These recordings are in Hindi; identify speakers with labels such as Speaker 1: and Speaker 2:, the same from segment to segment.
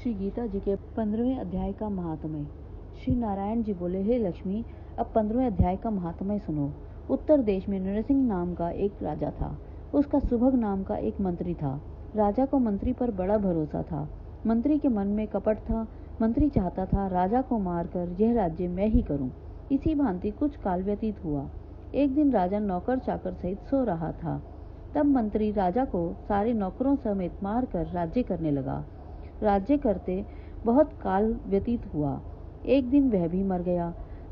Speaker 1: श्री गीता जी के 15वें अध्याय का महात्म्य। श्री नारायण जी बोले, हे लक्ष्मी, अब 15वें अध्याय का महात्म्य सुनो। उत्तर देश में नरसिंह नाम का एक राजा था। उसका सुभग नाम का एक मंत्री था। राजा को मंत्री पर बड़ा भरोसा था। मंत्री के मन में कपट था। मंत्री चाहता था राजा को मारकर यह राज्य मैं ही करूं। इसी भांति कुछ काल व्यतीत हुआ। एक दिन राजा नौकर चाकर सहित सो रहा था। तब मंत्री राजा को सारे नौकरों समेत मारकर राज्य करने लगा। राज्य करते बहुत काल व्यतीत हुआ। एक दिन वह भी मर गया।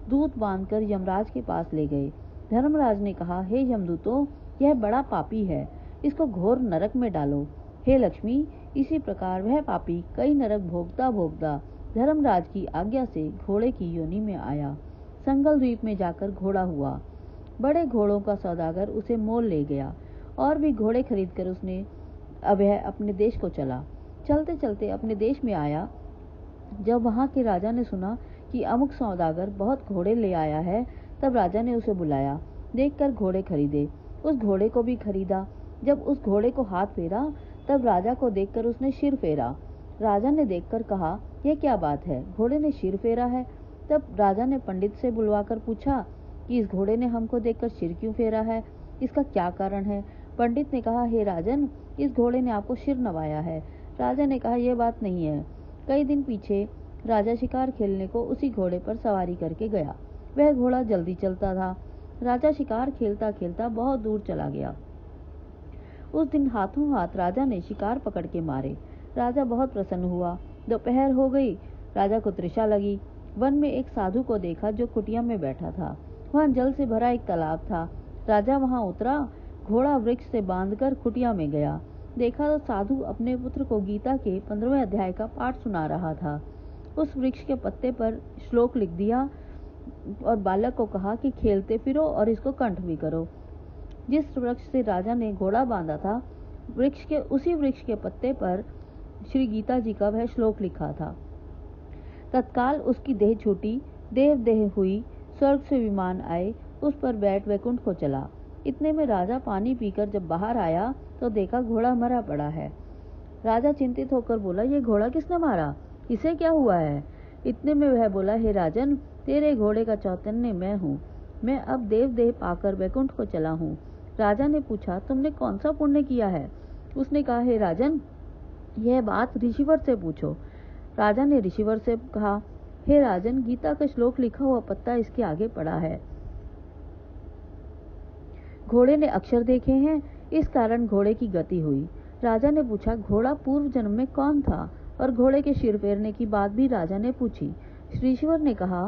Speaker 1: दूत बांधकर यमराज के पास ले गए। धर्मराज ने कहा, हे यमदूतों, यह बड़ा पापी है, इसको घोर नरक में डालो। हे लक्ष्मी, इसी प्रकार वह पापी कई नरक भोगता भोगता धर्मराज की आज्ञा से घोड़े की योनि में आया। संगल द्वीप में जाकर घोड़ा हुआ। बड़े घोड़ों का सौदागर उसे मोल ले गया और भी घोड़े खरीदकर उसने वह अपने देश को चला। चलते चलते अपने देश में आया। जब वहां के राजा ने सुना कि अमुक सौदागर बहुत घोड़े ले आया है, तब राजा ने उसे बुलाया। देखकर घोड़े खरीदे। उस घोड़े को भी खरीदा। जब उस घोड़े को हाथ फेरा, तब राजा को देखकर उसने सिर फेरा। राजा ने देखकर कहा, यह क्या बात है, घोड़े ने सिर फेरा है। तब राजा ने पंडित से बुलवाकर पूछा कि इस घोड़े ने हमको देखकर सिर क्यों फेरा है, इसका क्या कारण है। पंडित ने कहा, हे राजन, इस घोड़े ने आपको सिर नवाया है। राजा ने कहा, यह बात नहीं है। कई दिन पीछे राजा शिकार खेलने को उसी घोड़े पर सवारी करके गया। वह घोड़ा जल्दी चलता था। राजा शिकार खेलता खेलता बहुत दूर चला गया। उस दिन हाथों हाथ राजा ने शिकार पकड़ के मारे। राजा बहुत प्रसन्न हुआ। दोपहर हो गई। राजा को तृषा लगी। वन में एक साधु को देखा जो कुटिया में बैठा था। वहां जल से भरा एक तालाब था। राजा वहां उतरा। घोड़ा वृक्ष से बांधकर कुटिया में गया। देखा तो साधु अपने पुत्र को गीता के 15वें अध्याय का पाठ सुना रहा था। उस वृक्ष के पत्ते पर श्लोक लिख दिया और बालक को कहा कि खेलते फिरो और इसको कंठ भी करो। जिस वृक्ष से राजा ने घोड़ा बांधा था, उसी वृक्ष के पत्ते पर श्री गीता जी का वह श्लोक लिखा था। तत्काल उसकी देह छूटी, देह हुई, स्वर्ग से विमान आए, उस पर बैठ वैकुंठ को चला। इतने में राजा पानी पीकर जब बाहर आया तो देखा घोड़ा मरा पड़ा है। राजा चिंतित होकर बोला, ये घोड़ा किसने मारा, इसे क्या हुआ है। इतने में वह बोला, हे राजन, तेरे घोड़े का चौतन्य मैं हूँ। मैं अब देह पाकर वैकुंठ को चला हूँ। राजा ने पूछा, तुमने कौन सा पुण्य किया है। उसने कहा, हे राजन, यह बात ऋषिवर से पूछो। राजा ने ऋषिवर से कहा, हे राजन, गीता का श्लोक लिखा हुआ पत्ता इसके आगे पड़ा है। घोड़े ने अक्षर देखे हैं, इस कारण घोड़े की गति हुई। राजा ने पूछा, घोड़ा पूर्व जन्म में कौन था, और घोड़े के सिर फेरने की बात भी राजा ने पूछी। ऋषिवर ने कहा,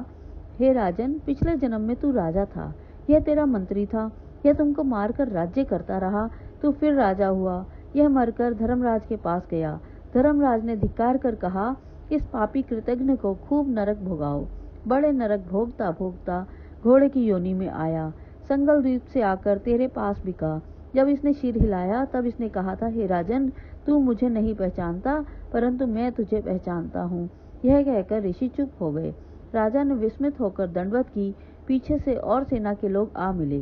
Speaker 1: हे राजन, पिछले जन्म में तू राजा था, यह तेरा मंत्री था, यह तुमको मारकर राज्य करता रहा, तू फिर राजा हुआ, यह मरकर धर्मराज के पास गया। धर्मराज ने धिक्कार कर कहा, इस पापी कृतघ्न को खूब नरक भोगाओ। बड़े नरक भोगता भोगता घोड़े की योनि में आया। संगल द्वीप से आकर तेरे पास बिका। जब इसने सिर हिलाया तब इसने कहा था, हे राजन, तू मुझे नहीं पहचानता, परंतु मैं तुझे पहचानता हूँ। यह कहकर ऋषि चुप हो गए। राजा ने विस्मित होकर दंडवत की। पीछे से और सेना के लोग आ मिले।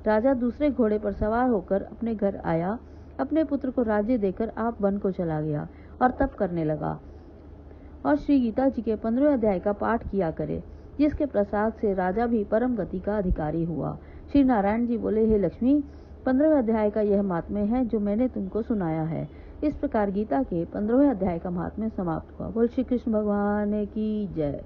Speaker 1: राजा दूसरे घोड़े पर सवार होकर अपने घर आया। अपने पुत्र को राज्य देकर आप वन को चला गया और तप करने लगा और श्री गीता जी के 15वें अध्याय का पाठ किया करे, जिसके प्रसाद से राजा भी परम गति का अधिकारी हुआ। श्री नारायण जी बोले, हे लक्ष्मी, 15वें अध्याय का यह महात्म्य है जो मैंने तुमको सुनाया है। इस प्रकार गीता के 15वें अध्याय का महात्म्य समाप्त हुआ। बोल श्री कृष्ण भगवान की जय।